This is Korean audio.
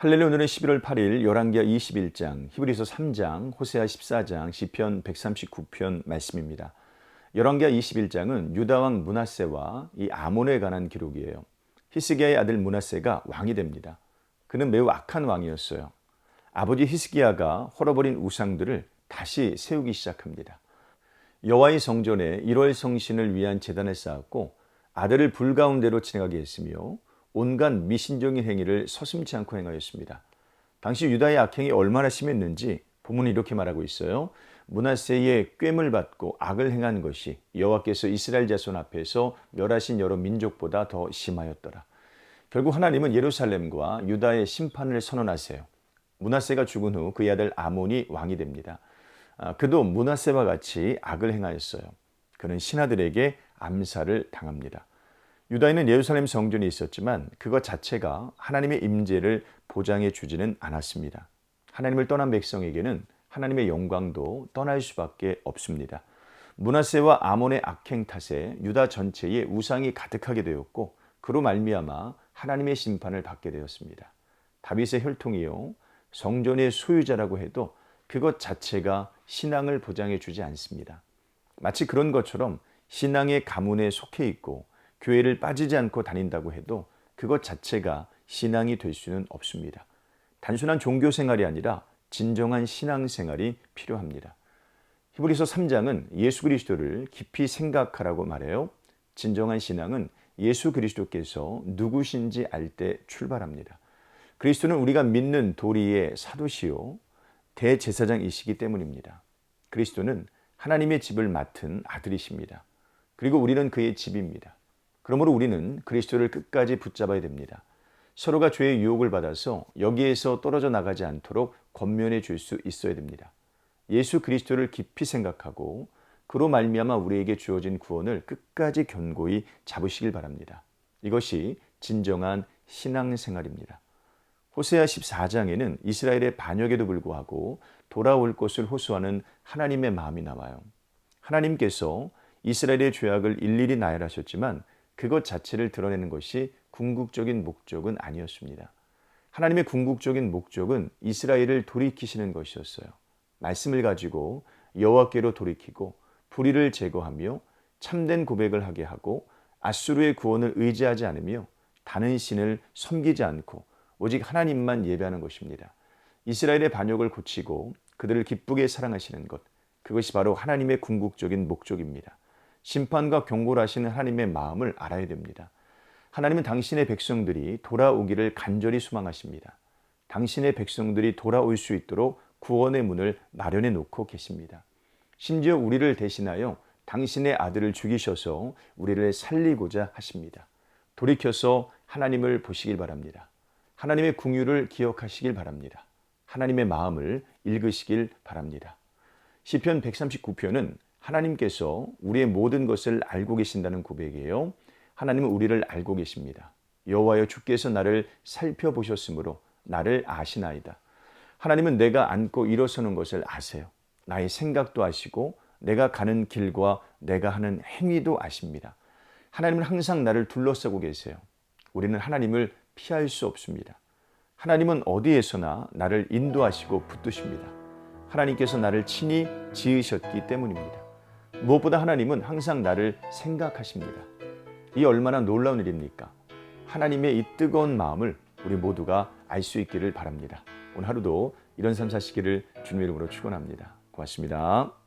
할렐루야. 오늘은 11월 8일 열왕기하 21장, 히브리서 3장, 호세아 14장, 시편 139편 말씀입니다. 열왕기하 21장은 유다 왕 므낫세와 이 아몬에 관한 기록이에요. 히스기야의 아들 므낫세가 왕이 됩니다. 그는 매우 악한 왕이었어요. 아버지 히스기야가 헐어버린 우상들을 다시 세우기 시작합니다. 여호와의 성전에 1월 성신을 위한 제단을 쌓았고 아들을 불 가운데로 지나가게 했으며 온갖 미신종인 행위를 서슴지 않고 행하였습니다. 당시 유다의 악행이 얼마나 심했는지 본문이 이렇게 말하고 있어요. 므낫세의 꾀물 받고 악을 행한 것이 여호와께서 이스라엘 자손 앞에서 멸하신 여러 민족보다 더 심하였더라. 결국 하나님은 예루살렘과 유다의 심판을 선언하세요. 므낫세가 죽은 후 그의 아들 아몬이 왕이 됩니다. 그도 므낫세와 같이 악을 행하였어요. 그는 신하들에게 암살을 당합니다. 유다에는 예루살렘 성전이 있었지만 그것 자체가 하나님의 임재를 보장해 주지는 않았습니다. 하나님을 떠난 백성에게는 하나님의 영광도 떠날 수밖에 없습니다. 므낫세와 아몬의 악행 탓에 유다 전체에 우상이 가득하게 되었고 그로 말미암아 하나님의 심판을 받게 되었습니다. 다윗의 혈통이요 성전의 소유자라고 해도 그것 자체가 신앙을 보장해 주지 않습니다. 마치 그런 것처럼 신앙의 가문에 속해 있고 교회를 빠지지 않고 다닌다고 해도 그것 자체가 신앙이 될 수는 없습니다. 단순한 종교 생활이 아니라 진정한 신앙 생활이 필요합니다. 히브리서 3장은 예수 그리스도를 깊이 생각하라고 말해요. 진정한 신앙은 예수 그리스도께서 누구신지 알 때 출발합니다. 그리스도는 우리가 믿는 도리의 사도시요 대제사장이시기 때문입니다. 그리스도는 하나님의 집을 맡은 아들이십니다. 그리고 우리는 그의 집입니다. 그러므로 우리는 그리스도를 끝까지 붙잡아야 됩니다. 서로가 죄의 유혹을 받아서 여기에서 떨어져 나가지 않도록 권면해 줄 수 있어야 됩니다. 예수 그리스도를 깊이 생각하고 그로 말미암아 우리에게 주어진 구원을 끝까지 견고히 잡으시길 바랍니다. 이것이 진정한 신앙생활입니다. 호세아 14장에는 이스라엘의 반역에도 불구하고 돌아올 것을 호소하는 하나님의 마음이 나와요. 하나님께서 이스라엘의 죄악을 일일이 나열하셨지만 그것 자체를 드러내는 것이 궁극적인 목적은 아니었습니다. 하나님의 궁극적인 목적은 이스라엘을 돌이키시는 것이었어요. 말씀을 가지고 여호와께로 돌이키고 불의를 제거하며 참된 고백을 하게 하고 앗수르의 구원을 의지하지 않으며 다른 신을 섬기지 않고 오직 하나님만 예배하는 것입니다. 이스라엘의 반역을 고치고 그들을 기쁘게 사랑하시는 것, 그것이 바로 하나님의 궁극적인 목적입니다. 심판과 경고를 하시는 하나님의 마음을 알아야 됩니다. 하나님은 당신의 백성들이 돌아오기를 간절히 소망하십니다. 당신의 백성들이 돌아올 수 있도록 구원의 문을 마련해 놓고 계십니다. 심지어 우리를 대신하여 당신의 아들을 죽이셔서 우리를 살리고자 하십니다. 돌이켜서 하나님을 보시길 바랍니다. 하나님의 긍휼을 기억하시길 바랍니다. 하나님의 마음을 읽으시길 바랍니다. 시편 139편은 하나님께서 우리의 모든 것을 알고 계신다는 고백이에요. 하나님은 우리를 알고 계십니다. 여호와여 주께서 나를 살펴보셨으므로 나를 아시나이다. 하나님은 내가 앉고 일어서는 것을 아세요. 나의 생각도 아시고 내가 가는 길과 내가 하는 행위도 아십니다. 하나님은 항상 나를 둘러싸고 계세요. 우리는 하나님을 피할 수 없습니다. 하나님은 어디에서나 나를 인도하시고 붙드십니다. 하나님께서 나를 친히 지으셨기 때문입니다. 무엇보다 하나님은 항상 나를 생각하십니다. 이 얼마나 놀라운 일입니까? 하나님의 이 뜨거운 마음을 우리 모두가 알 수 있기를 바랍니다. 오늘 하루도 이런 삶 사시기를 주님의 이름으로 축원합니다. 고맙습니다.